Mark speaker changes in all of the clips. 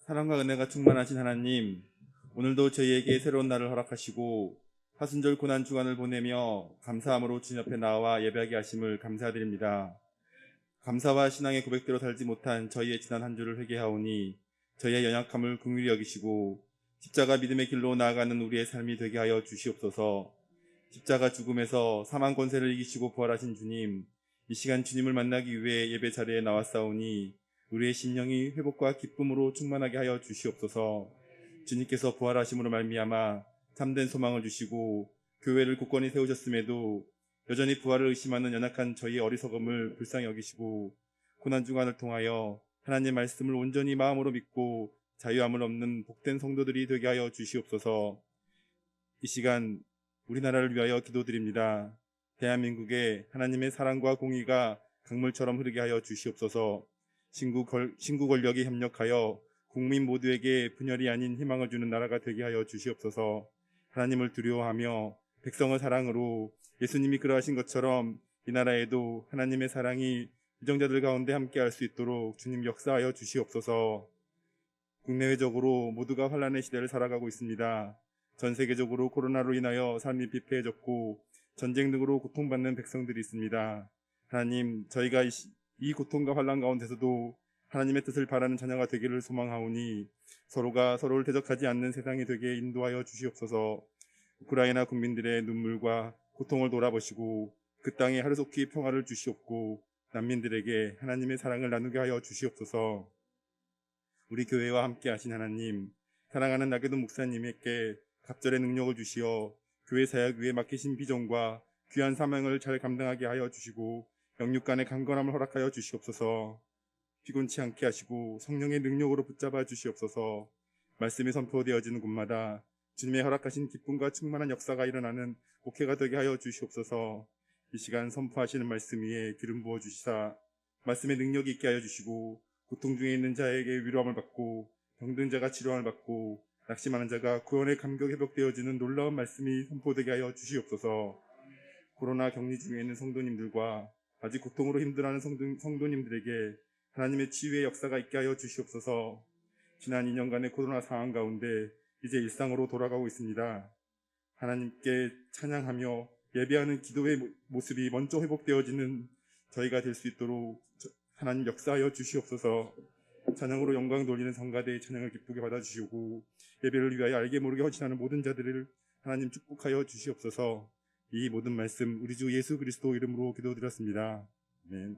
Speaker 1: 사랑과 은혜가 충만하신 하나님, 오늘도 저희에게 새로운 날을 허락하시고 사순절 고난 주간을 보내며 감사함으로 주님 앞에 나와 예배하게 하심을 감사드립니다. 감사와 신앙의 고백대로 살지 못한 저희의 지난 한 주를 회개하오니 저희의 연약함을 긍휼히 여기시고 십자가 믿음의 길로 나아가는 우리의 삶이 되게 하여 주시옵소서. 십자가 죽음에서 사망 권세를 이기시고 부활하신 주님, 이 시간 주님을 만나기 위해 예배 자리에 나왔사오니 우리의 심령이 회복과 기쁨으로 충만하게 하여 주시옵소서. 주님께서 부활하심으로 말미암아 참된 소망을 주시고 교회를 굳건히 세우셨음에도 여전히 부활을 의심하는 연약한 저희의 어리석음을 불쌍히 여기시고 고난주간을 통하여 하나님의 말씀을 온전히 마음으로 믿고 자유함을 얻는 복된 성도들이 되게 하여 주시옵소서. 이 시간 우리나라를 위하여 기도드립니다. 대한민국에 하나님의 사랑과 공의가 강물처럼 흐르게 하여 주시옵소서. 신구 권력이 협력하여 국민 모두에게 분열이 아닌 희망을 주는 나라가 되게 하여 주시옵소서. 하나님을 두려워하며 백성의 사랑으로 예수님이 그러하신 것처럼 이 나라에도 하나님의 사랑이 유정자들 가운데 함께할 수 있도록 주님 역사하여 주시옵소서. 국내외적으로 모두가 환난의 시대를 살아가고 있습니다. 전 세계적으로 코로나로 인하여 삶이 피폐해졌고 전쟁 등으로 고통받는 백성들이 있습니다. 하나님, 저희가 이 고통과 환난 가운데서도 하나님의 뜻을 바라는 자녀가 되기를 소망하오니 서로가 서로를 대적하지 않는 세상이 되게 인도하여 주시옵소서. 우크라이나 국민들의 눈물과 고통을 돌아보시고 그 땅에 하루속히 평화를 주시옵고 난민들에게 하나님의 사랑을 나누게 하여 주시옵소서. 우리 교회와 함께 하신 하나님, 사랑하는 나게도 목사님에게 갑절의 능력을 주시어 교회 사역 위에 맡기신 비전과 귀한 사명을 잘 감당하게 하여 주시고 영육간의 강건함을 허락하여 주시옵소서. 피곤치 않게 하시고 성령의 능력으로 붙잡아 주시옵소서. 말씀이 선포되어지는 곳마다 주님의 허락하신 기쁨과 충만한 역사가 일어나는 목회가 되게 하여 주시옵소서. 이 시간 선포하시는 말씀 위에 기름 부어 주시사 말씀의 능력이 있게 하여 주시고 고통 중에 있는 자에게 위로함을 받고 병든 자가 치료함을 받고 낙심하는 자가 구원의 감격 회복되어지는 놀라운 말씀이 선포되게 하여 주시옵소서. 코로나 격리 중에 있는 성도님들과 아직 고통으로 힘들어하는 성도님들에게 하나님의 치유의 역사가 있게 하여 주시옵소서. 지난 2년간의 코로나 상황 가운데 이제 일상으로 돌아가고 있습니다. 하나님께 찬양하며 예배하는 기도의 모습이 먼저 회복되어지는 저희가 될 수 있도록 하나님 역사하여 주시옵소서. 찬양으로 영광 돌리는 성가대의 찬양을 기쁘게 받아주시고 예배를 위하여 알게 모르게 헌신하는 모든 자들을 하나님 축복하여 주시옵소서. 이 모든 말씀 우리 주 예수 그리스도 이름으로 기도드렸습니다. 아멘.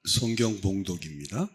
Speaker 2: 성경 봉독입니다.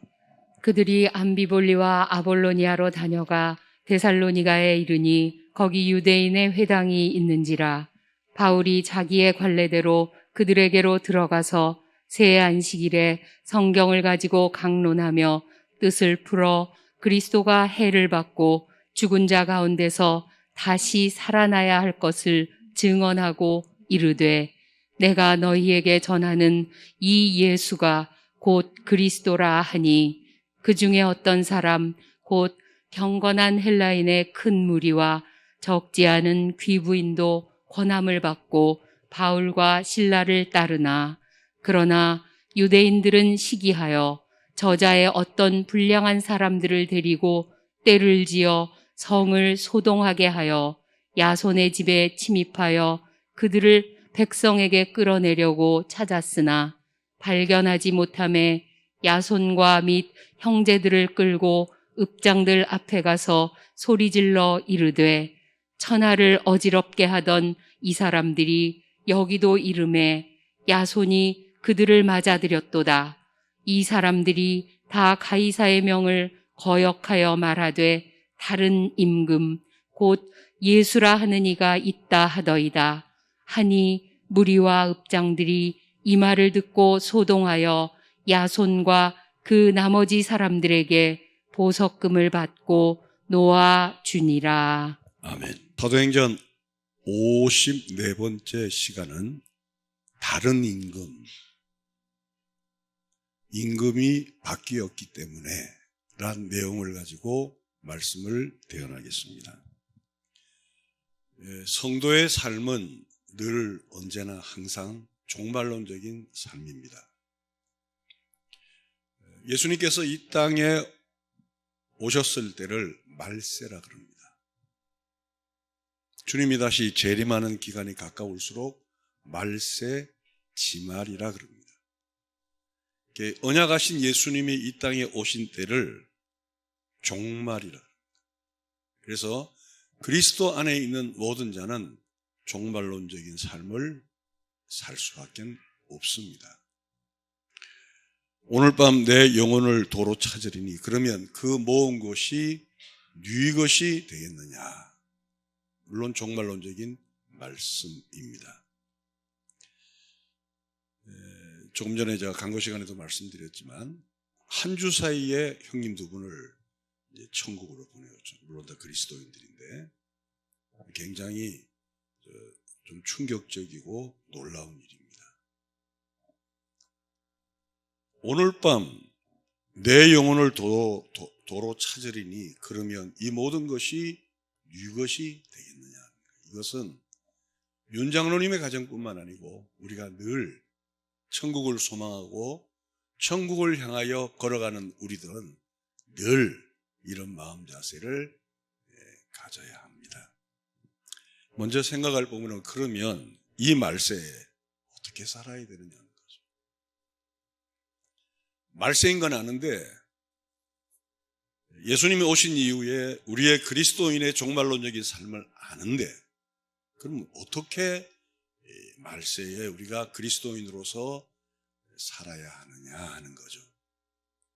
Speaker 3: 그들이 암비볼리와 아볼로니아로 다녀가 데살로니가에 이르니 거기 유대인의 회당이 있는지라. 바울이 자기의 관례대로 그들에게로 들어가서 새 안식일에 성경을 가지고 강론하며 뜻을 풀어 그리스도가 해를 받고 죽은 자 가운데서 다시 살아나야 할 것을 증언하고 이르되 내가 너희에게 전하는 이 예수가 곧 그리스도라 하니 그 중에 어떤 사람 곧 경건한 헬라인의 큰 무리와 적지 않은 귀부인도 권함을 받고 바울과 실라를 따르나 그러나 유대인들은 시기하여 저자의 어떤 불량한 사람들을 데리고 떼를 지어 성을 소동하게 하여 야손의 집에 침입하여 그들을 백성에게 끌어내려고 찾았으나 발견하지 못함에 야손과 및 형제들을 끌고 읍장들 앞에 가서 소리질러 이르되 천하를 어지럽게 하던 이 사람들이 여기도 이름에 야손이 그들을 맞아들였도다. 이 사람들이 다 가이사의 명을 거역하여 말하되 다른 임금 곧 예수라 하는 이가 있다 하더이다. 하니 무리와 읍장들이 이 말을 듣고 소동하여 야손과 그 나머지 사람들에게 보석금을 받고 놓아 주니라.
Speaker 2: 아멘. 사도행전 54번째 시간은 다른 임금이 바뀌었기 때문에 라는 내용을 가지고 말씀을 대언하겠습니다. 성도의 삶은 늘 언제나 항상 종말론적인 삶입니다. 예수님께서 이 땅에 오셨을 때를 말세라 그럽니다. 주님이 다시 재림하는 기간이 가까울수록 말세 지말이라 그럽니다. 언약하신 예수님이 이 땅에 오신 때를 종말이라. 그래서 그리스도 안에 있는 모든 자는 종말론적인 삶을 살 수밖에 없습니다. 오늘 밤 내 영혼을 도로 찾으리니 그러면 그 모은 것이 네 것이 되겠느냐. 물론 종말론적인 말씀입니다. 조금 전에 제가 강거 시간에도 말씀드렸지만 한 주 사이에 형님 두 분을 이제 천국으로 보내었죠. 물론 다 그리스도인들인데 굉장히 좀 충격적이고 놀라운 일입니다. 오늘 밤 내 영혼을 도로 찾으리니 그러면 이 모든 것이 네 것이 되겠느냐. 이것은 윤 장로님의 가정뿐만 아니고 우리가 늘 천국을 소망하고 천국을 향하여 걸어가는 우리들은 늘 이런 마음 자세를 가져야 합니다. 먼저 생각할 부분은 그러면 이 말세에 어떻게 살아야 되느냐는 거죠. 말세인 건 아는데 예수님이 오신 이후에 우리의 그리스도인의 종말론적인 삶을 아는데 그럼 어떻게 말세에 우리가 그리스도인으로서 살아야 하느냐 하는 거죠.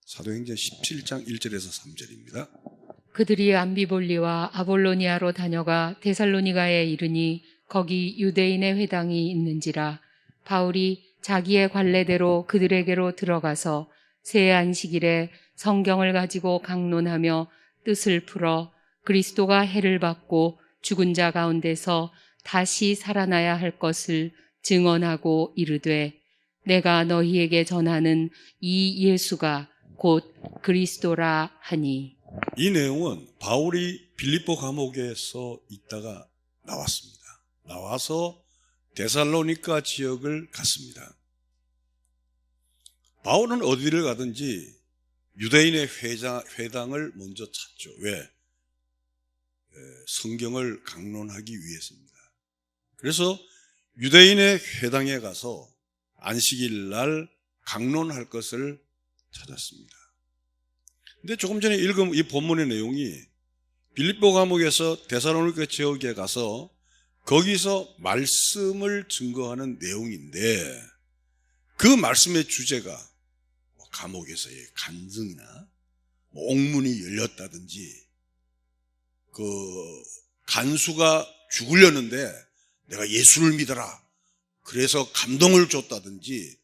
Speaker 2: 사도행전 17장 1절에서 3절입니다.
Speaker 3: 그들이 암비볼리와 아볼로니아로 다녀가 데살로니가에 이르니 거기 유대인의 회당이 있는지라 바울이 자기의 관례대로 그들에게로 들어가서 새 안식일에 성경을 가지고 강론하며 뜻을 풀어 그리스도가 해를 받고 죽은 자 가운데서 다시 살아나야 할 것을 증언하고 이르되 내가 너희에게 전하는 이 예수가 곧 그리스도라 하니.
Speaker 2: 이 내용은 바울이 빌립보 감옥에서 있다가 나왔습니다. 나와서 데살로니가 지역을 갔습니다. 바울은 어디를 가든지 유대인의 회당을 먼저 찾죠. 왜? 성경을 강론하기 위해서입니다. 그래서 유대인의 회당에 가서 안식일 날 강론할 것을 찾았습니다. 근데 조금 전에 읽은 이 본문의 내용이 빌립보 감옥에서 데살로니가 지역에 가서 거기서 말씀을 증거하는 내용인데 그 말씀의 주제가 감옥에서의 간증이나 옥문이 열렸다든지 그 간수가 죽으려는데 내가 예수를 믿어라 그래서 감동을 줬다든지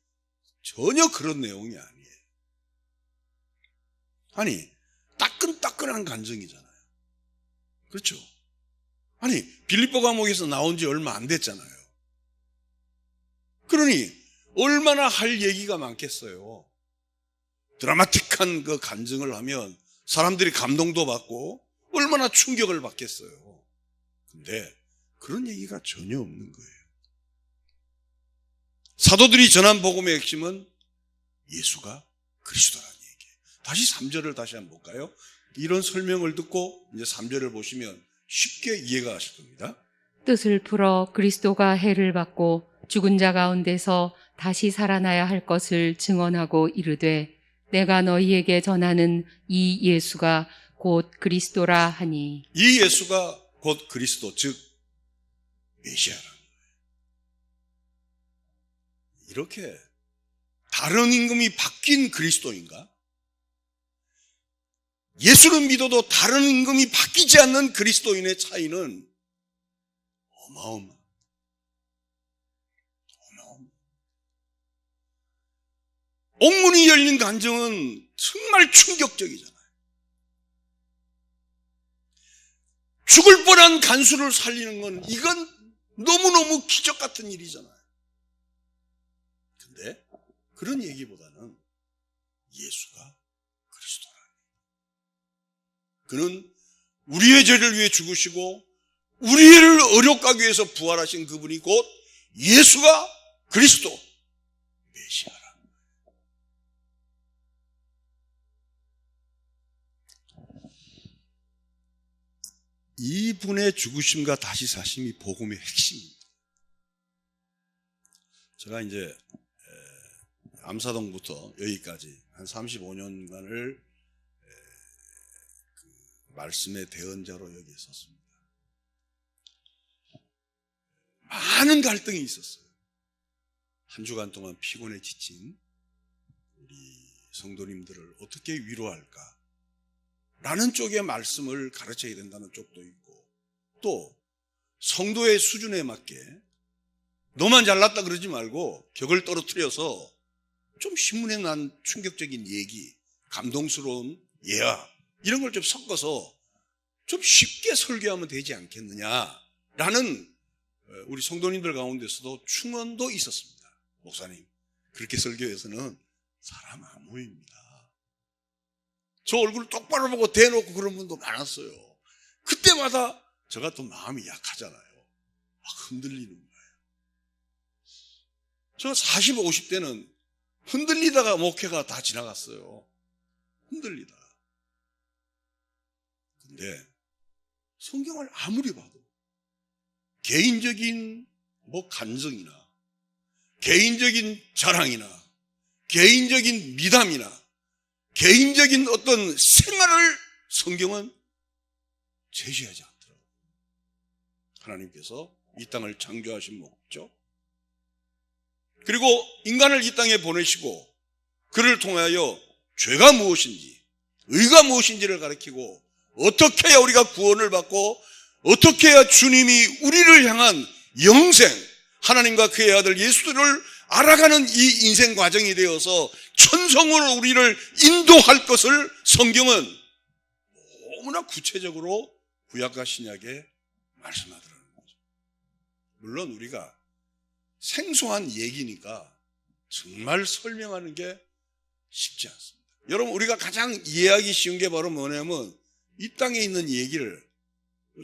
Speaker 2: 전혀 그런 내용이 아니에요. 아니 따끈따끈한 간증이잖아요. 그렇죠? 아니 빌립보 감옥에서 나온 지 얼마 안 됐잖아요. 그러니 얼마나 할 얘기가 많겠어요. 드라마틱한 그 간증을 하면 사람들이 감동도 받고 얼마나 충격을 받겠어요. 근데 그런 얘기가 전혀 없는 거예요. 사도들이 전한 복음의 핵심은 예수가 그리스도라는 얘기예요. 다시 3절을 다시 한번 볼까요? 이런 설명을 듣고 이제 3절을 보시면 쉽게 이해가 하실 겁니다.
Speaker 3: 뜻을 풀어 그리스도가 해를 받고 죽은 자 가운데서 다시 살아나야 할 것을 증언하고 이르되 내가 너희에게 전하는 이 예수가 곧 그리스도라 하니.
Speaker 2: 이 예수가 곧 그리스도 즉 메시아라는 거예요. 이렇게 다른 임금이 바뀐 그리스도인가? 예수를 믿어도 다른 임금이 바뀌지 않는 그리스도인의 차이는 어마어마합니다. 옥문이 열린 간증은 정말 충격적이잖아요. 죽을 뻔한 간수를 살리는 건 이건 너무너무 기적 같은 일이잖아요. 근데 그런 얘기보다는 예수가 그리스도라. 그는 우리의 죄를 위해 죽으시고 우리를 의롭게 하기 위해서 부활하신 그분이 곧 예수가 그리스도 메시아라. 이분의 죽으심과 다시 사심이 복음의 핵심입니다. 제가 이제 암사동부터 여기까지 한 35년간을 말씀의 대언자로 여기에 섰습니다. 많은 갈등이 있었어요. 한 주간 동안 피곤에 지친 우리 성도님들을 어떻게 위로할까? 라는 쪽의 말씀을 가르쳐야 된다는 쪽도 있고, 또 성도의 수준에 맞게 너만 잘났다 그러지 말고 격을 떨어뜨려서 좀 신문에 난 충격적인 얘기, 감동스러운 예화 이런 걸 좀 섞어서 좀 쉽게 설교하면 되지 않겠느냐라는 우리 성도님들 가운데서도 충언도 있었습니다. 목사님, 그렇게 설교해서는 사람 안 모입니다. 저 얼굴 똑바로 보고 대놓고 그런 분도 많았어요. 그때마다 제가 또 마음이 약하잖아요. 막 흔들리는 거예요. 저 40, 50대는 흔들리다가 목회가 다 지나갔어요. 흔들리다가. 근데 성경을 아무리 봐도 개인적인 감정이나 개인적인 자랑이나 개인적인 미담이나 개인적인 어떤 생활을 성경은 제시하지 않더라고요. 하나님께서 이 땅을 창조하신 목적, 그리고 인간을 이 땅에 보내시고 그를 통하여 죄가 무엇인지 의가 무엇인지를 가르치고 어떻게 해야 우리가 구원을 받고 어떻게 해야 주님이 우리를 향한 영생, 하나님과 그의 아들 예수를 알아가는 이 인생 과정이 되어서 천성으로 우리를 인도할 것을 성경은 너무나 구체적으로 구약과 신약에 말씀하더라는 거죠. 물론 우리가 생소한 얘기니까 정말 설명하는 게 쉽지 않습니다. 여러분, 우리가 가장 이해하기 쉬운 게 바로 뭐냐면 이 땅에 있는 얘기를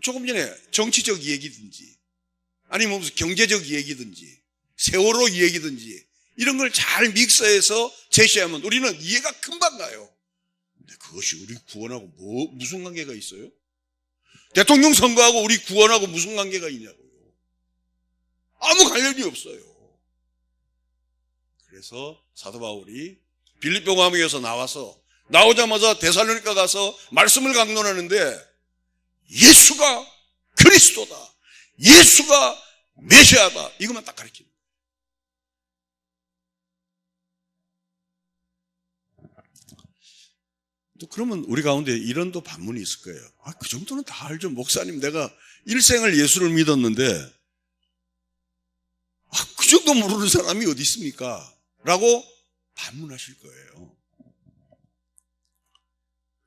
Speaker 2: 조금 전에 정치적 얘기든지 아니면 무슨 경제적 얘기든지 세월호 얘기든지 이런 걸 잘 믹서해서 제시하면 우리는 이해가 금방 가요. 근데 그것이 우리 구원하고 무슨 관계가 있어요? 대통령 선거하고 우리 구원하고 무슨 관계가 있냐고요. 아무 관련이 없어요. 그래서 사도 바울이 빌립보 감옥에서 나오자마자 데살로니가 가서 말씀을 강론하는데 예수가 그리스도다, 예수가 메시아다, 이것만 딱 가르칩니다. 또 그러면 우리 가운데 이런 또 반문이 있을 거예요. 그 정도는 다 알죠. 목사님, 내가 일생을 예수를 믿었는데 그 정도 모르는 사람이 어디 있습니까? 라고 반문하실 거예요.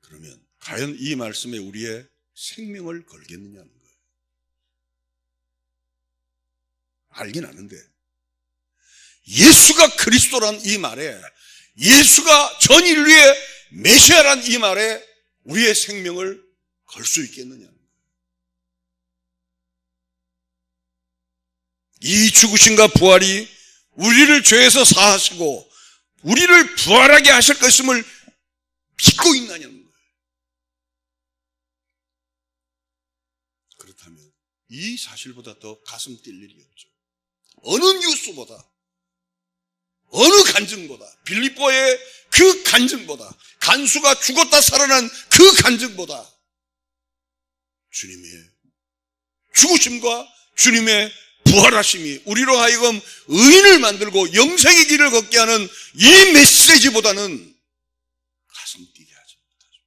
Speaker 2: 그러면 과연 이 말씀에 우리의 생명을 걸겠느냐는 거예요. 알긴 아는데 예수가 그리스도란 이 말에, 예수가 전 인류의 메시아란 이 말에 우리의 생명을 걸 수 있겠느냐는 거예요. 이 죽으심과 부활이 우리를 죄에서 사하시고 우리를 부활하게 하실 것임을 믿고 있느냐는 거예요. 그렇다면 이 사실보다 더 가슴 뛸 일이 없죠. 어느 뉴스보다, 어느 간증보다, 빌립보의 그 간증보다, 간수가 죽었다 살아난 그 간증보다 주님의 죽으심과 주님의 부활하심이 우리로 하여금 의인을 만들고 영생의 길을 걷게 하는 이 메시지보다는 가슴 뛰게 하지 못하죠.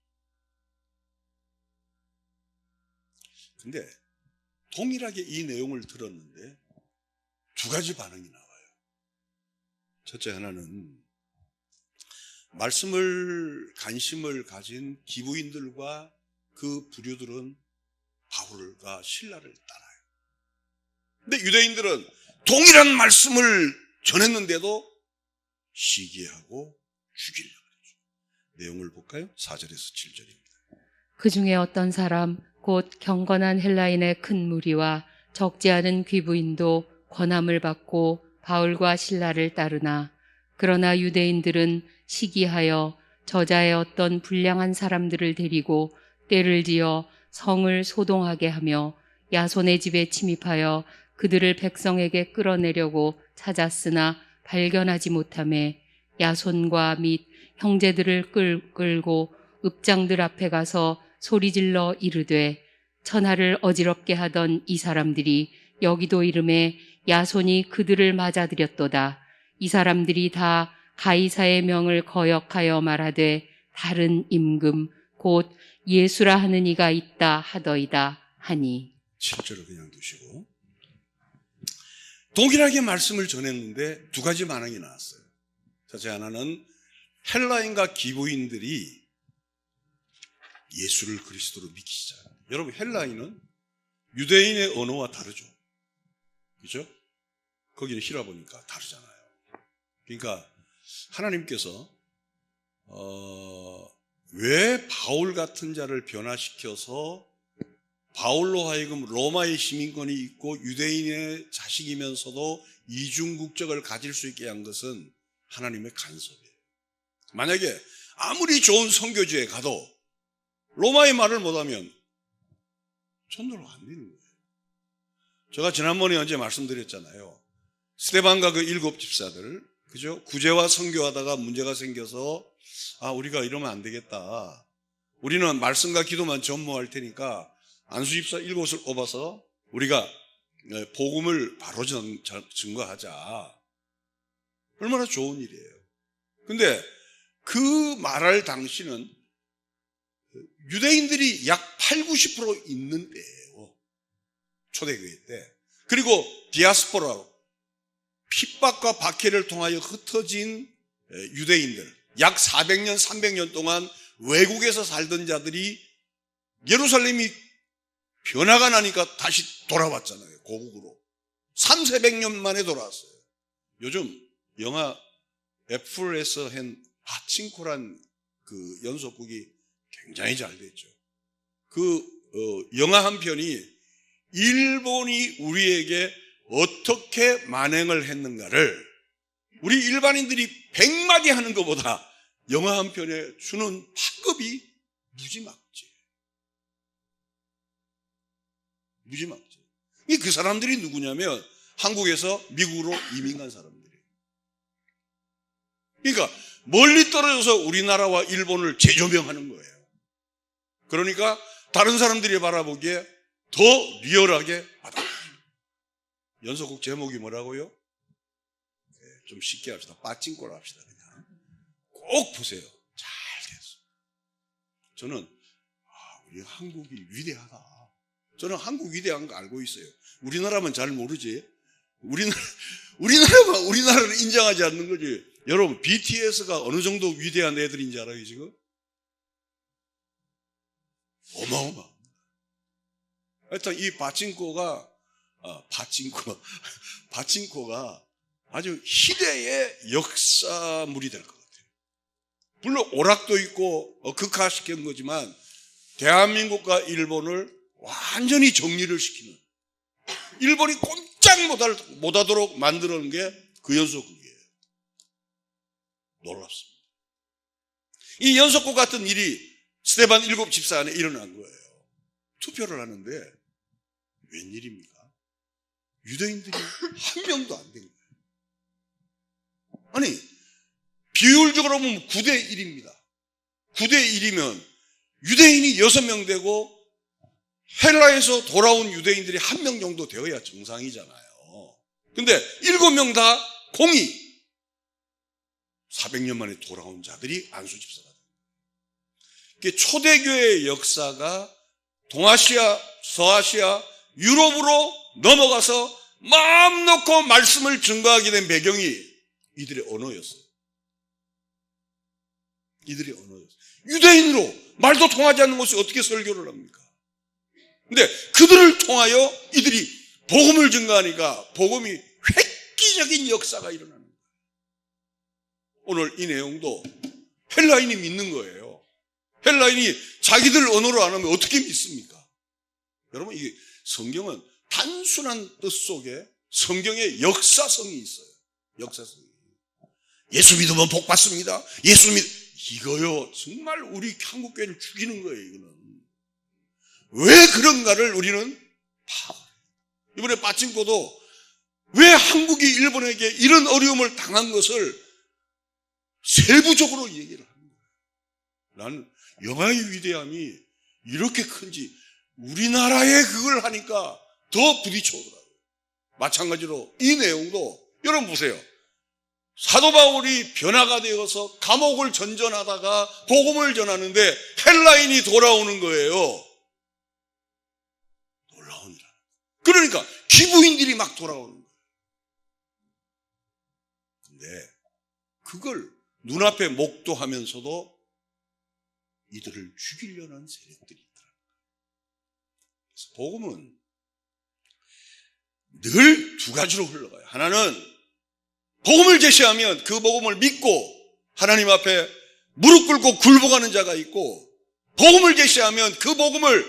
Speaker 2: 근데 동일하게 이 내용을 들었는데 두 가지 반응이 나와요. 첫째 하나는 말씀을 관심을 가진 기부인들과 그 부류들은 바울과 실라를 따라요. 근데 유대인들은 동일한 말씀을 전했는데도 시기하고 죽이려고 그러죠. 내용을 볼까요? 4절에서 7절입니다.
Speaker 3: 그 중에 어떤 사람 곧 경건한 헬라인의 큰 무리와 적지 않은 귀부인도 권함을 받고 바울과 실라를 따르나 그러나 유대인들은 시기하여 저자의 어떤 불량한 사람들을 데리고 떼를 지어 성을 소동하게 하며 야손의 집에 침입하여 그들을 백성에게 끌어내려고 찾았으나 발견하지 못하매 야손과 및 형제들을 끌고 읍장들 앞에 가서 소리질러 이르되 천하를 어지럽게 하던 이 사람들이 여기도 이름에 야손이 그들을 맞아들였도다. 이 사람들이 다 가이사의 명을 거역하여 말하되 다른 임금 곧 예수라 하는 이가 있다 하더이다 하니.
Speaker 2: 7절을 그냥 두시고 동일하게 말씀을 전했는데 두 가지 반응이 나왔어요. 첫째 하나는 헬라인과 기부인들이 예수를 그리스도로 믿기 시작합니다. 여러분 헬라인은 유대인의 언어와 다르죠. 그죠? 거기는 히라보니까 다르잖아요. 그러니까 하나님께서 왜 바울 같은 자를 변화시켜서 바울로 하여금 로마의 시민권이 있고 유대인의 자식이면서도 이중 국적을 가질 수 있게 한 것은 하나님의 간섭이에요. 만약에 아무리 좋은 선교지에 가도 로마의 말을 못하면 전도가 안 되는 거예요. 제가 지난번에 언제 말씀드렸잖아요. 스데반과 그 7 집사들, 그죠? 구제와 선교하다가 문제가 생겨서 우리가 이러면 안 되겠다. 우리는 말씀과 기도만 전무할 테니까 안수 집사 7을 뽑아서 우리가 복음을 바로 증거하자. 얼마나 좋은 일이에요. 근데 그 말할 당시는 유대인들이 약 80-90% 있는 때예요. 초대교회 때. 그리고 디아스포라로 핍박과 박해를 통하여 흩어진 유대인들, 약 400년, 300년 동안 외국에서 살던 자들이 예루살렘이 변화가 나니까 다시 돌아왔잖아요. 고국으로. 300-400년 만에 돌아왔어요. 요즘 영화 애플에서 한 파친코란 그 연속극이 굉장히 잘 됐죠. 영화 한 편이 일본이 우리에게 어떻게 만행을 했는가를 우리 일반인들이 100마디 하는 것보다 영화 한 편에 주는 파급이 무지막지해요. 무지막지해요. 그 사람들이 누구냐면 한국에서 미국으로 이민 간 사람들이에요. 그러니까 멀리 떨어져서 우리나라와 일본을 재조명하는 거예요. 그러니까 다른 사람들이 바라보기에 더 리얼하게 받아들여요. 연속극 제목이 뭐라고요? 좀 쉽게 합시다. 빠찡꼬라 합시다. 그냥 꼭 보세요. 잘 됐어. 저는 우리 한국이 위대하다. 저는 한국 위대한 거 알고 있어요. 우리나라만 잘 모르지. 우리나라만 우리나라를 인정하지 않는 거지. 여러분 BTS가 어느 정도 위대한 애들인지 알아요 지금? 어마어마. 하여튼 이 파친코가 아주 희대의 역사물이 될 것 같아요. 물론 오락도 있고 극화시킨 거지만 대한민국과 일본을 완전히 정리를 시키는, 일본이 꼼짝 못하도록 만드는 게 그 연속극이에요. 놀랍습니다. 이 연속극 같은 일이 스데반 7 집사 안에 일어난 거예요. 투표를 하는데 웬일입니까? 유대인들이 한 명도 안 된 거예요. 아니 비율적으로 보면 9대 1입니다. 9대 1이면 유대인이 6명 되고 헬라에서 돌아온 유대인들이 1명 정도 되어야 정상이잖아요. 근데 7명 다 공이 400년 만에 돌아온 자들이 안수 집사가 됩니다. 초대교회의 역사가 동아시아, 서아시아, 유럽으로 넘어가서 마음 놓고 말씀을 증거하게 된 배경이 이들의 언어였어요. 이들의 언어였어요. 유대인으로 말도 통하지 않는 곳에 어떻게 설교를 합니까? 근데 그들을 통하여 이들이 복음을 증거하니까 복음이 획기적인 역사가 일어나는 거예요. 오늘 이 내용도 헬라인이 믿는 거예요. 헬라인이 자기들 언어로 안 하면 어떻게 믿습니까? 여러분, 이게 성경은 단순한 뜻 속에 성경의 역사성이 있어요. 역사성이. 예수 믿으면 복 받습니다. 이거요, 정말 우리 한국교회를 죽이는 거예요, 이거는. 왜 그런가를 우리는 이번에 빠친코도 왜 한국이 일본에게 이런 어려움을 당한 것을 세부적으로 얘기를 하는 거예요. 나는 영화의 위대함이 이렇게 큰지 우리나라에 그걸 하니까 더 부딪혀오더라고요. 마찬가지로 이 내용도 여러분 보세요. 사도 바울이 변화가 되어서 감옥을 전전하다가 복음을 전하는데 헬라인이 돌아오는 거예요. 놀라운 일. 그러니까 기부인들이 막 돌아오는 거예요. 근데 그걸 눈앞에 목도하면서도 이들을 죽이려는 세력들이 있더라고요. 그래서 복음은 늘 두 가지로 흘러가요. 하나는 복음을 제시하면 그 복음을 믿고 하나님 앞에 무릎 꿇고 굴복하는 자가 있고, 복음을 제시하면 그 복음을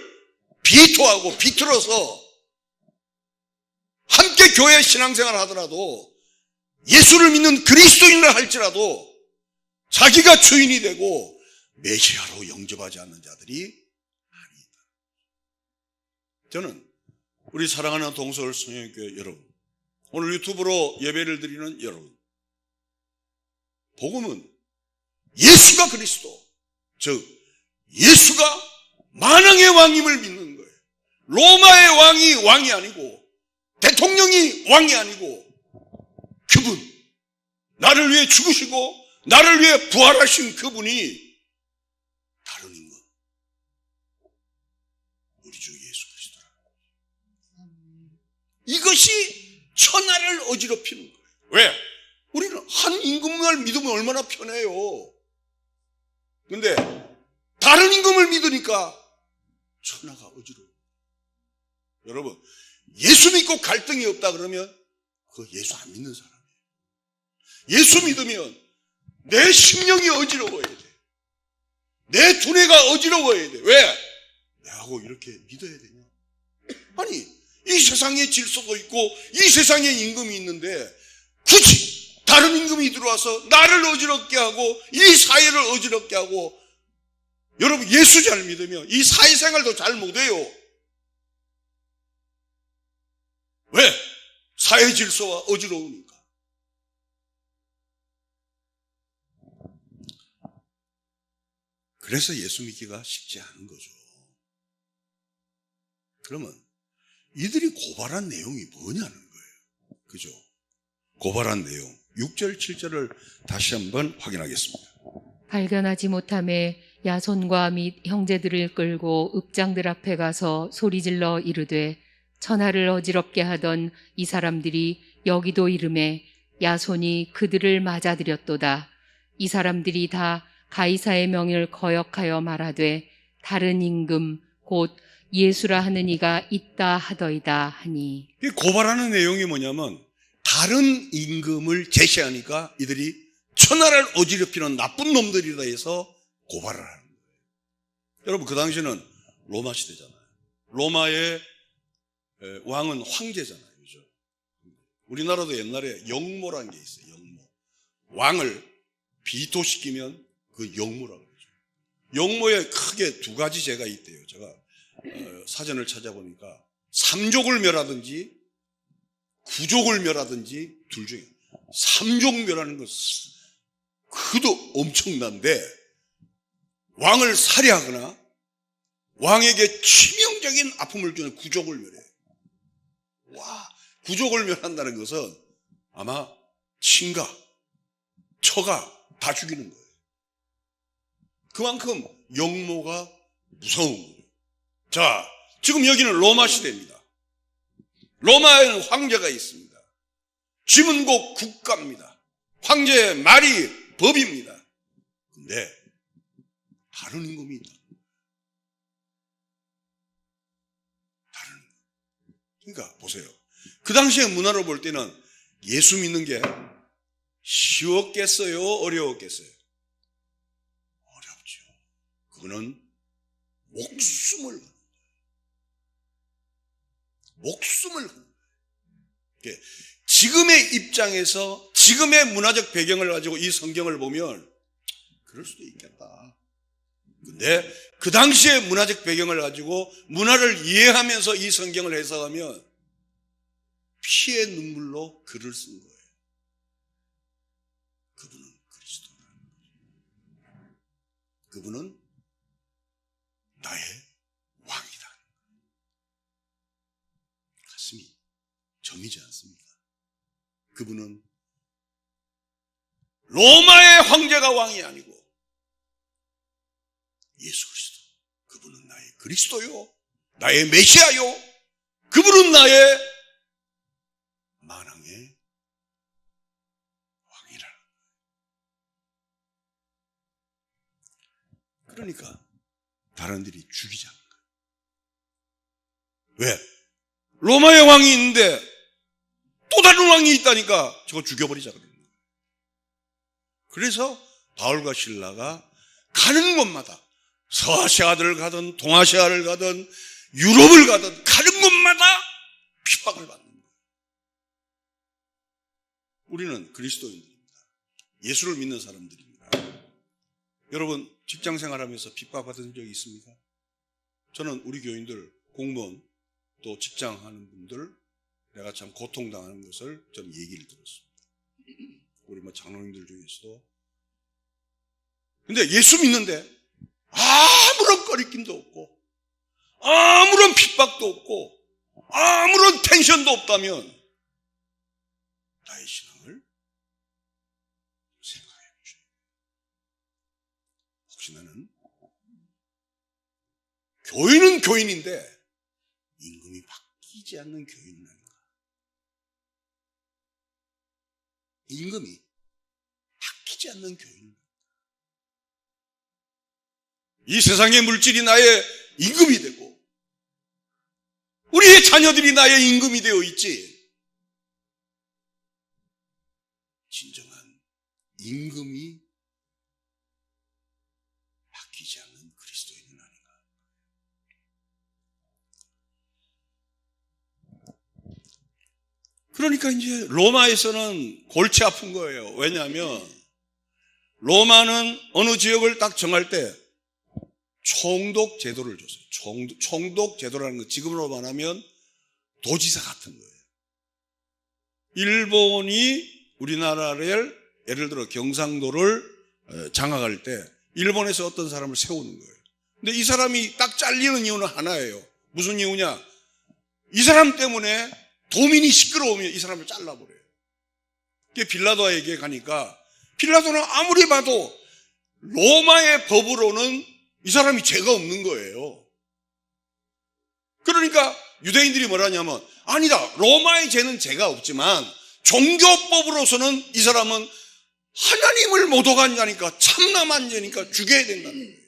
Speaker 2: 비토하고 비틀어서 함께 교회 신앙생활을 하더라도 예수를 믿는 그리스도인을 할지라도 자기가 주인이 되고 메시아로 영접하지 않는 자들이 아니다. 저는 우리 사랑하는 동서울 성령교회 여러분, 오늘 유튜브로 예배를 드리는 여러분, 복음은 예수가 그리스도, 즉 예수가 만왕의 왕임을 믿는 거예요. 로마의 왕이 아니고, 대통령이 왕이 아니고, 그분, 나를 위해 죽으시고 나를 위해 부활하신 그분이 다른 인간, 우리 주 예수 그리스도라. 이것이 천하를 어지럽히는 거예요. 왜? 우리는 한 임금을 믿으면 얼마나 편해요. 근데 다른 임금을 믿으니까 천하가 어지러워요. 여러분, 예수 믿고 갈등이 없다 그러면 그거 예수 안 믿는 사람이에요. 예수 믿으면 내 심령이 어지러워야 돼. 내 두뇌가 어지러워야 돼. 왜? 내하고 이렇게 믿어야 되냐? 아니, 이 세상에 질서도 있고 이 세상에 임금이 있는데 굳이 다른 임금이 들어와서 나를 어지럽게 하고 이 사회를 어지럽게 하고, 여러분 예수 잘 믿으면 이 사회생활도 잘 못해요. 왜? 사회 질서가 어지러우니까. 그래서 예수 믿기가 쉽지 않은 거죠. 그러면 이들이 고발한 내용이 뭐냐는 거예요. 그죠? 고발한 내용 6절 7절을 다시 한번 확인하겠습니다.
Speaker 3: 발견하지 못함에 야손과 및 형제들을 끌고 읍장들 앞에 가서 소리질러 이르되, 천하를 어지럽게 하던 이 사람들이 여기도 이름에 야손이 그들을 맞아들였도다. 이 사람들이 다 가이사의 명을 거역하여 말하되 다른 임금 곧 예수라 하는 이가 있다 하더이다 하니.
Speaker 2: 고발하는 내용이 뭐냐면 다른 임금을 제시하니까 이들이 천하를 어지럽히는 나쁜 놈들이라 해서 고발을 하는 거예요. 여러분, 그 당시는 로마 시대잖아요. 로마의 왕은 황제잖아요. 그죠? 우리나라도 옛날에 영모라는 게 있어요. 영모. 왕을 비토시키면 그 영모라고 그러죠. 영모에 크게 두 가지 죄가 있대요. 제가 사전을 찾아보니까 3족을 멸하든지 9족을 멸하든지 둘 중에 3족 멸하는 것은 그도 엄청난데, 왕을 살해하거나 왕에게 치명적인 아픔을 주는 9족을 멸해. 와, 9족을 멸한다는 것은 아마 친가, 처가 다 죽이는 거예요. 그만큼 영모가 무서운 거예요. 자, 지금 여기는 로마 시대입니다. 로마에는 황제가 있습니다. 짐은 곧 국가입니다. 황제의 말이 법입니다. 근데 다른 임금이 있다. 다른 임금. 그러니까 보세요. 그 당시의 문화로 볼 때는 예수 믿는 게 쉬웠겠어요? 어려웠겠어요? 어렵죠. 그거는 목숨을 거는 거예요. 목숨을 거는 거예요. 지금의 입장에서 지금의 문화적 배경을 가지고 이 성경을 보면 그럴 수도 있겠다. 근데 그 당시의 문화적 배경을 가지고 문화를 이해하면서 이 성경을 해석하면 피의 눈물로 글을 쓴 거예요. 그분은 그리스도라는 거예요. 그분은 나의 왕이다. 가슴이 저미지 않습니까? 그분은 로마의 황제가 왕이 아니고 예수 그리스도. 그분은 나의 그리스도요. 나의 메시아요. 그분은 나의 만왕의 왕이라. 그러니까 다른들이 죽이자는 거예요. 왜? 로마의 왕이 있는데 또 다른 왕이 있다니까 저거 죽여버리자 그러는 거예요. 그래서 바울과 실라가 가는 곳마다 서아시아를 가든 동아시아를 가든 유럽을 가든 가는 곳마다 핍박을 받는 거예요. 우리는 그리스도인들입니다. 예수를 믿는 사람들입니다. 여러분 직장 생활하면서 핍박받은 적이 있습니까? 저는 우리 교인들, 공무원, 또 직장하는 분들 내가 참 고통당하는 것을 저는 얘기를 들었습니다. 우리 장로님들 중에서도. 근데 예수 믿는데 아무런 꺼리낌도 없고 아무런 핍박도 없고 아무런 텐션도 없다면 나의 신앙을 생각해 보세요. 혹시 나는 교인은 교인인데 임금이 바뀌지 않는 교인은 아닌가? 임금이 바뀌지 않는 교인. 이 세상의 물질이 나의 임금이 되고 우리의 자녀들이 나의 임금이 되어 있지. 진정한 임금이 바뀌지 않는 그리스도인은 아닌가. 그러니까 이제 로마에서는 골치 아픈 거예요. 왜냐하면 로마는 어느 지역을 딱 정할 때 총독 제도를 줬어요. 총독 제도라는 거 지금으로 말하면 도지사 같은 거예요. 일본이 우리나라를 예를 들어 경상도를 장악할 때 일본에서 어떤 사람을 세우는 거예요. 근데 이 사람이 딱 잘리는 이유는 하나예요. 무슨 이유냐? 이 사람 때문에 도민이 시끄러우면 이 사람을 잘라버려요. 그게 빌라도에게 가니까 빌라도는 아무리 봐도 로마의 법으로는 이 사람이 죄가 없는 거예요. 그러니까 유대인들이 뭐라냐면 아니다. 로마의 죄는 죄가 없지만 종교법으로서는 이 사람은 하나님을 모독한 자니까 참남한 죄니까 죽여야 된다는 거예요.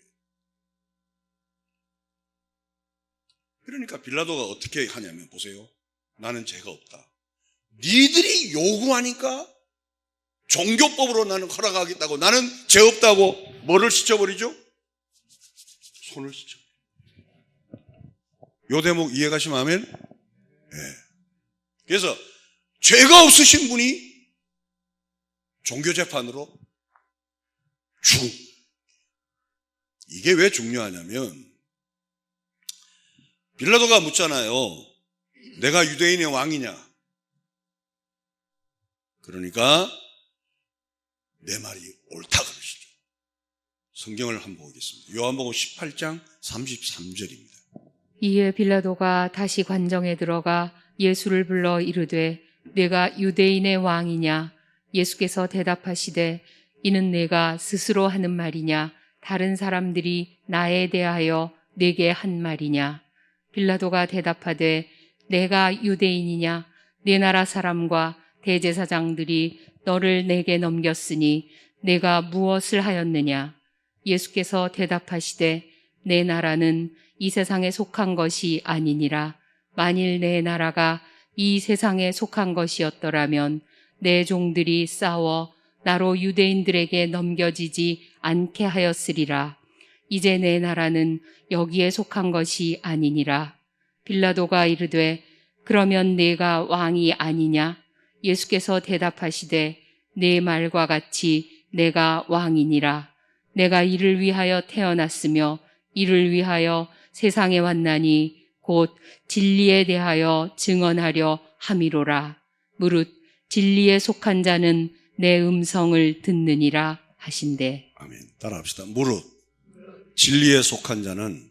Speaker 2: 그러니까 빌라도가 어떻게 하냐면 보세요. 나는 죄가 없다. 니들이 요구하니까 종교법으로 나는 허락하겠다고 나는 죄 없다고 뭐를 시켜버리죠? 손을 씻죠. 요 대목 이해가시면 아멘? 네. 그래서 죄가 없으신 분이 종교재판으로 이게 왜 중요하냐면 빌라도가 묻잖아요. 내가 유대인의 왕이냐? 그러니까 내 말이 옳다 그러시죠. 성경을 한번 보겠습니다. 요한복음 18장 33절입니다.
Speaker 3: 이에 빌라도가 다시 관정에 들어가 예수를 불러 이르되 내가 유대인의 왕이냐? 예수께서 대답하시되 이는 내가 스스로 하는 말이냐? 다른 사람들이 나에 대하여 내게 한 말이냐? 빌라도가 대답하되 내가 유대인이냐? 내 나라 사람과 대제사장들이 너를 내게 넘겼으니 내가 무엇을 하였느냐? 예수께서 대답하시되 내 나라는 이 세상에 속한 것이 아니니라. 만일 내 나라가 이 세상에 속한 것이었더라면 내 종들이 싸워 나로 유대인들에게 넘겨지지 않게 하였으리라. 이제 내 나라는 여기에 속한 것이 아니니라. 빌라도가 이르되 그러면 내가 왕이 아니냐? 예수께서 대답하시되 내 말과 같이 내가 왕이니라. 내가 이를 위하여 태어났으며 이를 위하여 세상에 왔나니 곧 진리에 대하여 증언하려 함이로라. 무릇 진리에 속한 자는 내 음성을 듣느니라 하신대.
Speaker 2: 아멘. 따라합시다. 무릇 진리에 속한 자는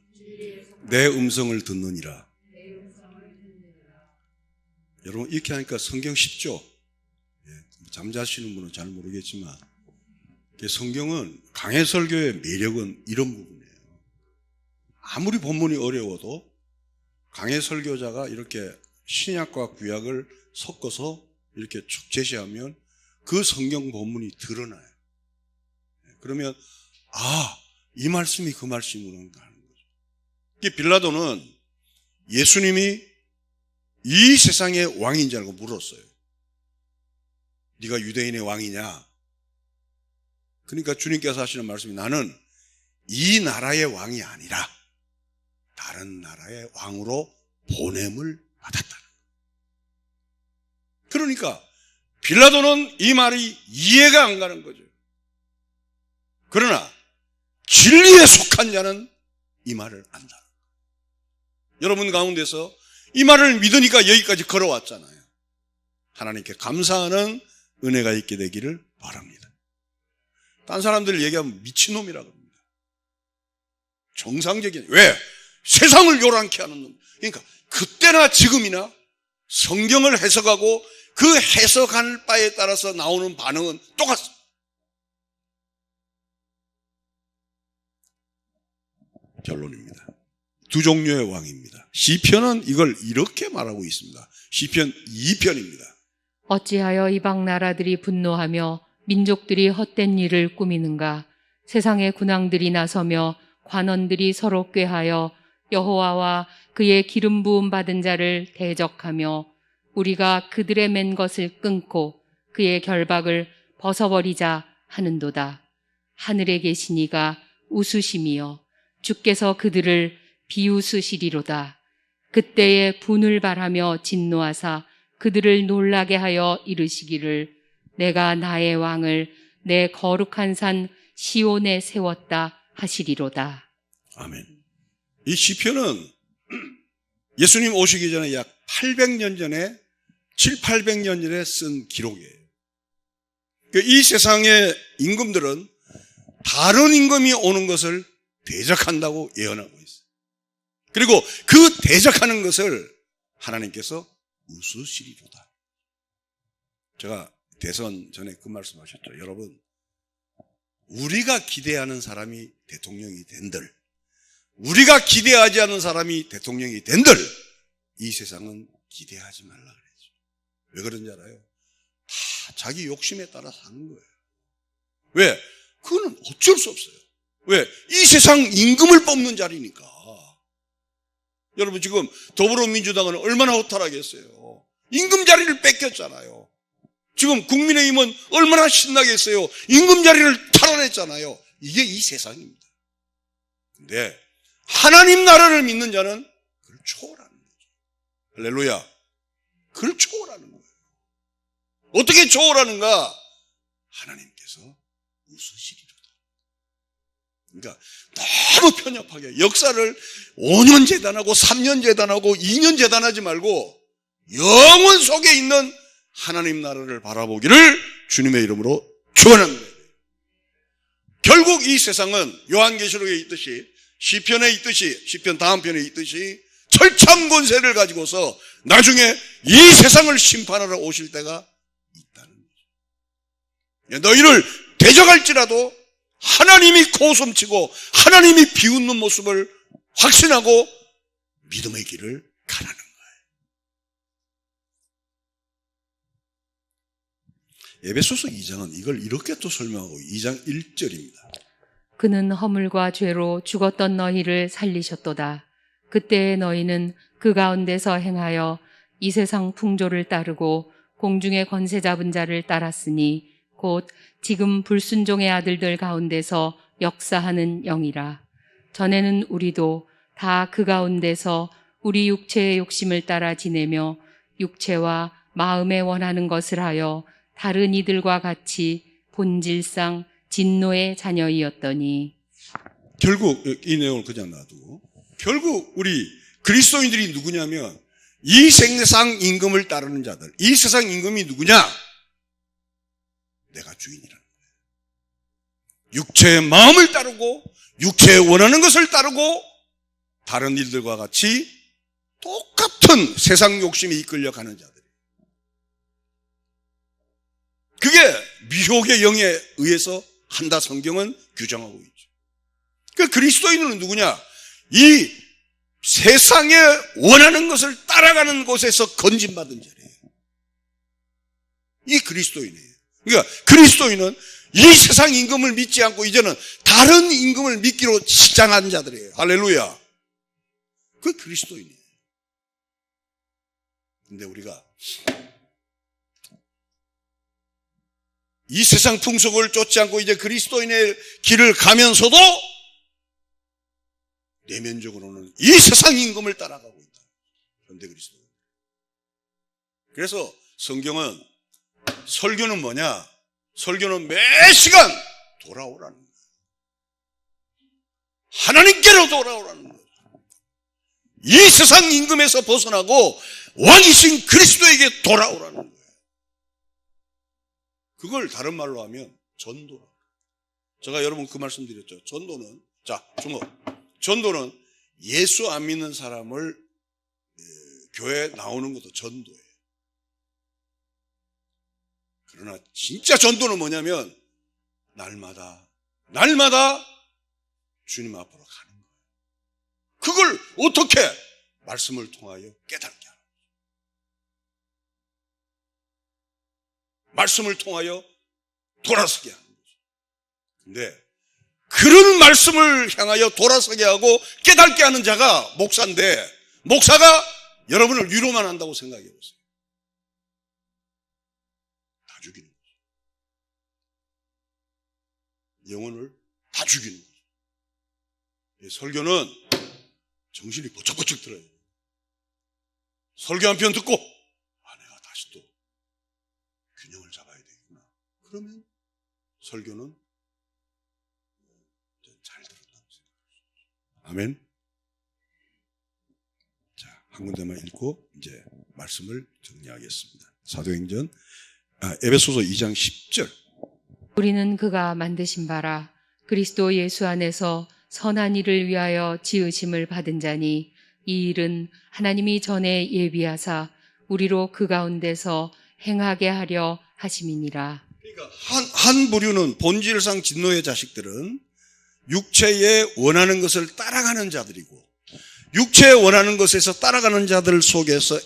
Speaker 2: 내 음성을 듣느니라. 여러분 이렇게 하니까 성경 쉽죠? 잠자시는 분은 잘 모르겠지만 성경은 강해설교의 매력은 이런 부분이에요. 아무리 본문이 어려워도 강해설교자가 이렇게 신약과 구약을 섞어서 이렇게 쭉 제시하면 그 성경 본문이 드러나요. 그러면 이 말씀이 그 말씀이구나 하는 거죠. 빌라도는 예수님이 이 세상의 왕인 줄 알고 물었어요. 네가 유대인의 왕이냐? 그러니까 주님께서 하시는 말씀이 나는 이 나라의 왕이 아니라 다른 나라의 왕으로 보냄을 받았다. 그러니까 빌라도는 이 말이 이해가 안 가는 거죠. 그러나 진리에 속한 자는 이 말을 안다. 여러분 가운데서 이 말을 믿으니까 여기까지 걸어왔잖아요. 하나님께 감사하는 은혜가 있게 되기를 바랍니다. 딴 사람들 얘기하면 미친놈이라고 합니다. 정상적인, 왜? 세상을 요란케 하는 놈. 그러니까 그때나 지금이나 성경을 해석하고 그 해석할 바에 따라서 나오는 반응은 똑같습니다. 결론입니다. 두 종류의 왕입니다. 시편은 이걸 이렇게 말하고 있습니다. 시편 2편입니다.
Speaker 3: 어찌하여 이방 나라들이 분노하며 민족들이 헛된 일을 꾸미는가? 세상의 군왕들이 나서며 관원들이 서로 꾀하여 여호와와 그의 기름 부음 받은 자를 대적하며 우리가 그들의 맨 것을 끊고 그의 결박을 벗어버리자 하는도다. 하늘에 계신 이가 웃으심이여 주께서 그들을 비웃으시리로다. 그때에 분을 발하며 진노하사 그들을 놀라게 하여 이르시기를 내가 나의 왕을 내 거룩한 산 시온에 세웠다 하시리로다.
Speaker 2: 아멘. 이 시편은 예수님 오시기 전에 약 800년 전에 800년 전에 쓴 기록이에요. 이 세상의 임금들은 다른 임금이 오는 것을 대적한다고 예언하고 있어요. 그리고 그 대적하는 것을 하나님께서 웃으시리로다. 제가 대선 전에 그 말씀하셨죠. 여러분, 우리가 기대하는 사람이 대통령이 된들, 우리가 기대하지 않는 사람이 대통령이 된들, 이 세상은 기대하지 말라 그랬죠. 왜 그런지 알아요? 다 자기 욕심에 따라 사는 거예요. 왜? 그거는 어쩔 수 없어요. 왜? 이 세상 임금을 뽑는 자리니까. 여러분 지금 더불어민주당은 얼마나 허탈하겠어요. 임금 자리를 뺏겼잖아요. 지금 국민의힘은 얼마나 신나겠어요. 임금 자리를 탈환했잖아요. 이게 이 세상입니다. 근데 하나님 나라를 믿는 자는 그걸 초월하는 거죠. 할렐루야. 그걸 초월하는 거예요. 어떻게 초월하는가? 하나님께서 웃으시리로다. 그러니까 너무 편협하게 역사를 5년 재단하고 3년 재단하고 2년 재단하지 말고 영원 속에 있는 하나님 나라를 바라보기를 주님의 이름으로 축원합니다. 결국 이 세상은 요한계시록에 있듯이 시편에 있듯이 시편 다음 편에 있듯이 철참 권세를 가지고서 나중에 이 세상을 심판하러 오실 때가 있다는 거죠. 너희를 대적할지라도 하나님이 고숨치고 하나님이 비웃는 모습을 확신하고 믿음의 길을 가라는 거예요. 에베소서 2장은 이걸 이렇게 또 설명하고 2장 1절입니다.
Speaker 3: 그는 허물과 죄로 죽었던 너희를 살리셨도다. 그때의 너희는 그 가운데서 행하여 이 세상 풍조를 따르고 공중의 권세 잡은 자를 따랐으니 곧 지금 불순종의 아들들 가운데서 역사하는 영이라. 전에는 우리도 다 그 가운데서 우리 육체의 욕심을 따라 지내며 육체와 마음에 원하는 것을 하여 다른 이들과 같이 본질상 진노의 자녀이었더니.
Speaker 2: 결국 이 내용을 그냥 놔두고 결국 우리 그리스도인들이 누구냐면 이 세상 임금을 따르는 자들. 이 세상 임금이 누구냐? 내가 주인이라는 거예요. 육체의 마음을 따르고 육체에 원하는 것을 따르고 다른 일들과 같이 똑같은 세상 욕심에 이끌려가는 자들이에요. 그게 미혹의 영에 의해서 한다 성경은 규정하고 있죠. 그 그리스도인은 누구냐? 이 세상에 원하는 것을 따라가는 곳에서 건진받은 자리예요. 이 그리스도인이에요. 그러니까 그리스도인은 이 세상 임금을 믿지 않고 이제는 다른 임금을 믿기로 시작한 자들이에요. 할렐루야. 그 그리스도인이에요. 근데 우리가 이 세상 풍속을 쫓지 않고 이제 그리스도인의 길을 가면서도 내면적으로는 이 세상 임금을 따라가고 있다. 현대 그리스도. 그래서 성경은 설교는 뭐냐? 설교는 매 시간 돌아오라는 거예요. 하나님께로 돌아오라는 거예요. 이 세상 임금에서 벗어나고 왕이신 그리스도에게 돌아오라는 거예요. 그걸 다른 말로 하면 전도라. 제가 여러분 그 말씀 드렸죠. 전도는, 자, 주목. 전도는 예수 안 믿는 사람을 교회에 나오는 것도 전도예요. 그러나 진짜 전도는 뭐냐면 날마다 주님 앞으로 가는 거예요. 그걸 어떻게? 말씀을 통하여 깨닫게 하는 거예요. 말씀을 통하여 돌아서게 하는 거죠. 근데 그런 말씀을 향하여 돌아서게 하고 깨닫게 하는 자가 목사인데, 목사가 여러분을 위로만 한다고 생각해 보세요. 다 죽이는 거죠. 영혼을 다 죽이는 거죠. 설교는 정신이 번쩍번쩍 들어요. 설교 한 편 듣고 내가 다시 또 균형을 잡아야 되겠구나. 그러면 설교는 잘 들었다고 생각합니다. 아멘. 자, 한 군데만 읽고 이제 말씀을 정리하겠습니다. 사도행전 에베소서 2장 10절.
Speaker 3: 우리는 그가 만드신 바라 그리스도 예수 안에서 선한 일을 위하여 지으심을 받은 자니 이 일은 하나님이 전에 예비하사 우리로 그 가운데서 행하게 하려 하심이니라.
Speaker 2: 그러니까 한 부류는 본질상 진노의 자식들은 육체에 원하는 것을 따라가는 자들이고, 육체에 원하는 것에서 따라가는 자들 속에서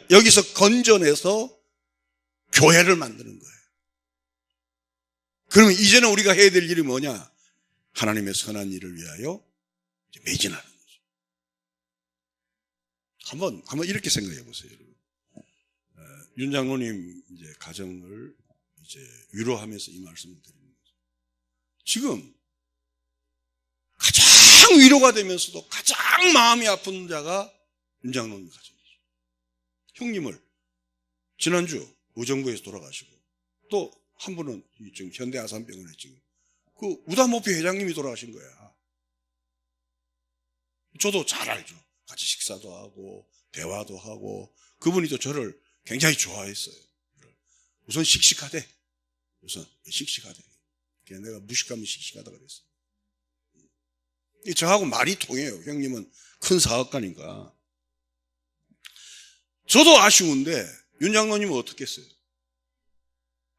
Speaker 2: 여기서 건져내서 교회를 만드는 거예요. 그러면 이제는 우리가 해야 될 일이 뭐냐? 하나님의 선한 일을 위하여 매진하는 거죠. 한번 이렇게 생각해 보세요, 여러분. 윤 장로님 이제 가정을 이제 위로하면서 이 말씀을 드리는 거죠. 지금 가장 위로가 되면서도 가장 마음이 아픈 자가 윤 장로님 가정이죠. 형님을 지난주 의정부에서 돌아가시고, 또 한 분은 지금 현대 아산병원에 지금 그 우다모피 회장님이 돌아가신 거야. 저도 잘 알죠. 같이 식사도 하고 대화도 하고 그분이 또 저를 굉장히 좋아했어요. 우선 씩씩하대. 그냥 내가 무식하면 씩씩하다 그랬어요. 저하고 말이 통해요. 형님은 큰 사업가니까. 저도 아쉬운데 윤 장로님은 어떻게 했어요?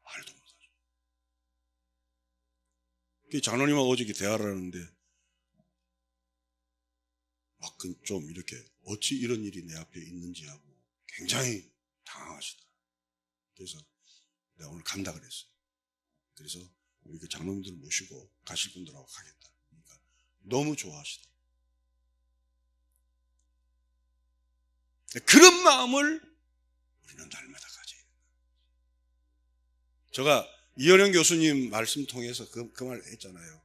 Speaker 2: 말도 못하죠. 장로님하고 어저께 대화를 하는데 막 좀 이렇게 어찌 이런 일이 내 앞에 있는지 하고 굉장히 당황하시다. 그래서 내가 오늘 간다 그랬어요. 그래서 우리 그 장로님들 모시고 가실 분들하고 가겠다. 그러니까 너무 좋아하시다. 그런 마음을 우리는 날마다 가져야 된다. 제가 이현영 교수님 말씀 통해서 그 말 했잖아요.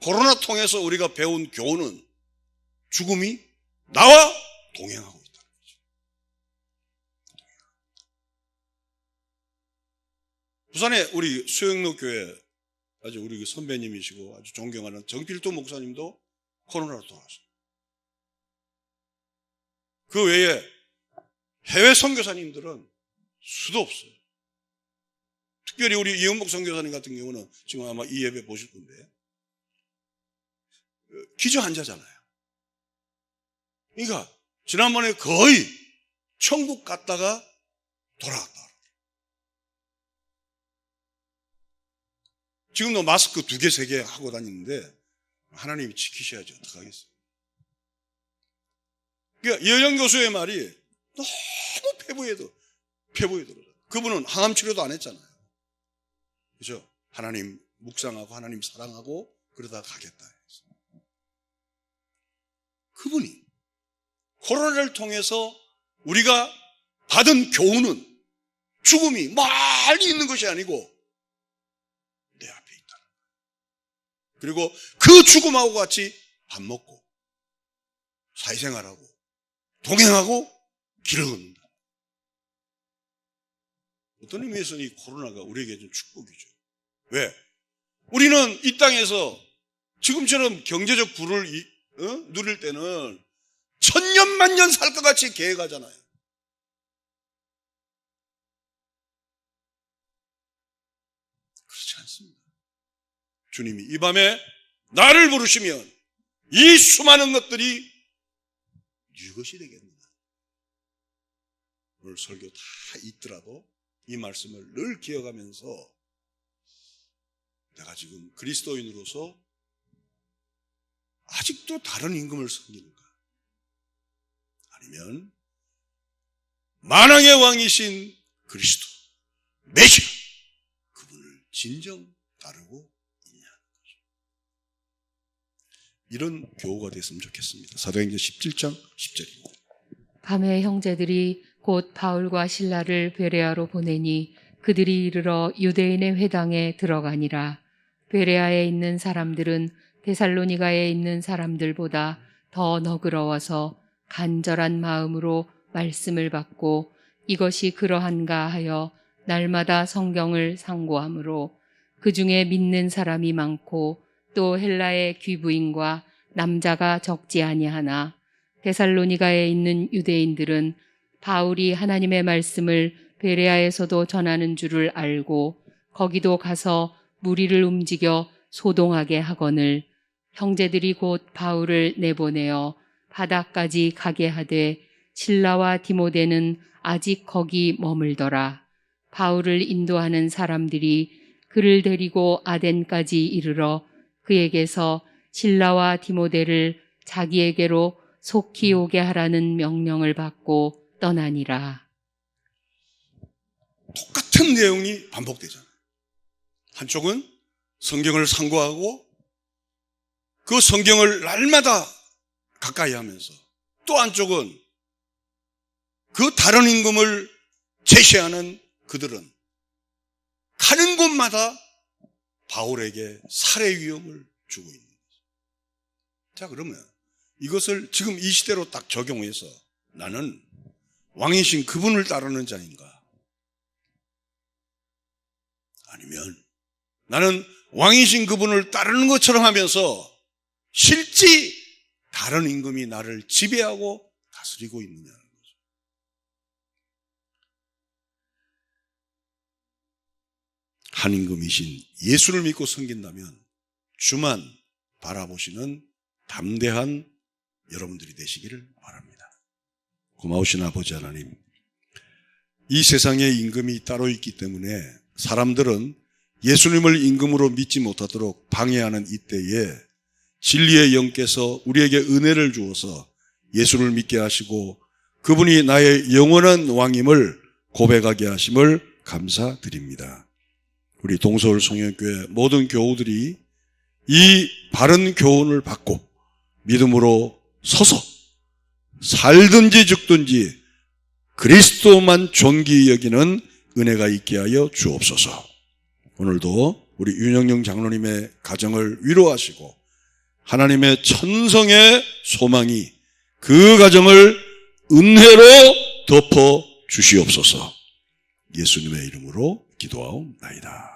Speaker 2: 코로나 통해서 우리가 배운 교훈은 죽음이 나와 동행하고 있다는 거죠. 부산에 우리 수영로 교회 아주 우리 선배님이시고 아주 존경하는 정필도 목사님도 코로나로 돌아왔어요. 그 외에 해외 선교사님들은 수도 없어요. 특별히 우리 이은복 선교사님 같은 경우는 지금 아마 이 예배 보실 건데 기저 환자잖아요. 그러니까 지난번에 거의 천국 갔다가 돌아왔다. 지금도 마스크 2개, 3개 하고 다니는데 하나님이 지키셔야지 어떡하겠어요. 그러니까 이현영 교수의 말이 너무 페부에 들어요. 그분은 항암 치료도 안 했잖아요. 그죠? 하나님 묵상하고 하나님 사랑하고 그러다 가겠다 해서. 그분이 코로나를 통해서 우리가 받은 교훈은 죽음이 멀리 있는 것이 아니고 내 앞에 있다. 그리고 그 죽음하고 같이 밥 먹고 사회생활하고 동행하고 길을 걷는다. 어떤 의미에서는 이 코로나가 우리에게 좀 축복이죠. 왜? 우리는 이 땅에서 지금처럼 경제적 부를 누릴 때는 천년 만년 살 것 같이 계획하잖아요. 그렇지 않습니다. 주님이 이 밤에 나를 부르시면 이 수많은 것들이 네 것이 되겠느냐. 오늘 설교 다 있더라도 이 말씀을 늘 기억하면서 내가 지금 그리스도인으로서 아직도 다른 임금을 섬기는가? 아니면 만왕의 왕이신 그리스도, 메시아, 그분을 진정 따르고 있냐는 거죠. 이런 교우가 됐으면 좋겠습니다. 사도행전 17장 10절입니다.
Speaker 3: 밤에 형제들이 곧 바울과 실라를 베레아로 보내니 그들이 이르러 유대인의 회당에 들어가니라. 베레아에 있는 사람들은 데살로니가에 있는 사람들보다 더 너그러워서 간절한 마음으로 말씀을 받고 이것이 그러한가 하여 날마다 성경을 상고하므로 그 중에 믿는 사람이 많고 또 헬라의 귀부인과 남자가 적지 아니하나 데살로니가에 있는 유대인들은 바울이 하나님의 말씀을 베레아에서도 전하는 줄을 알고 거기도 가서 무리를 움직여 소동하게 하거늘 형제들이 곧 바울을 내보내어 바다까지 가게 하되 실라와 디모데는 아직 거기 머물더라. 바울을 인도하는 사람들이 그를 데리고 아덴까지 이르러 그에게서 실라와 디모데를 자기에게로 속히 오게 하라는 명령을 받고 떠나니라.
Speaker 2: 똑같은 내용이 반복되잖아요. 한쪽은 성경을 상고하고 그 성경을 날마다 가까이 하면서 또 한쪽은 그 다른 임금을 제시하는 그들은 가는 곳마다 바울에게 살해 위험을 주고 있는 거죠. 자, 그러면 이것을 지금 이 시대로 딱 적용해서 나는 왕이신 그분을 따르는 자인가? 아니면 나는 왕이신 그분을 따르는 것처럼 하면서 실제 다른 임금이 나를 지배하고 다스리고 있느냐는 거죠. 한 임금이신 예수를 믿고 섬긴다면 주만 바라보시는 담대한 여러분들이 되시기를 바랍니다. 고마우신 아버지 하나님, 이 세상에 임금이 따로 있기 때문에 사람들은 예수님을 임금으로 믿지 못하도록 방해하는 이때에 진리의 영께서 우리에게 은혜를 주어서 예수를 믿게 하시고 그분이 나의 영원한 왕임을 고백하게 하심을 감사드립니다. 우리 동서울 성령교회 모든 교우들이 이 바른 교훈을 받고 믿음으로 서서 살든지 죽든지 그리스도만 존귀히 여기는 은혜가 있게 하여 주옵소서. 오늘도 우리 윤영영 장로님의 가정을 위로하시고 하나님의 천성의 소망이 그 가정을 은혜로 덮어 주시옵소서. 예수님의 이름으로 기도하옵나이다.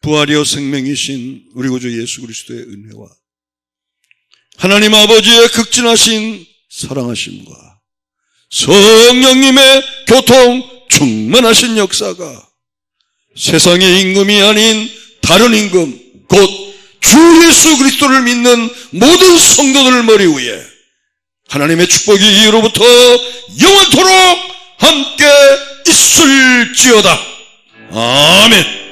Speaker 2: 부활이요 생명이신 우리 구주 예수 그리스도의 은혜와 하나님 아버지의 극진하신 사랑하심과 성령님의 교통 충만하신 역사가 세상의 임금이 아닌 다른 임금 곧 주 예수 그리스도를 믿는 모든 성도들 머리 위에 하나님의 축복이 이후로부터 영원토록 함께 있을지어다. 아멘.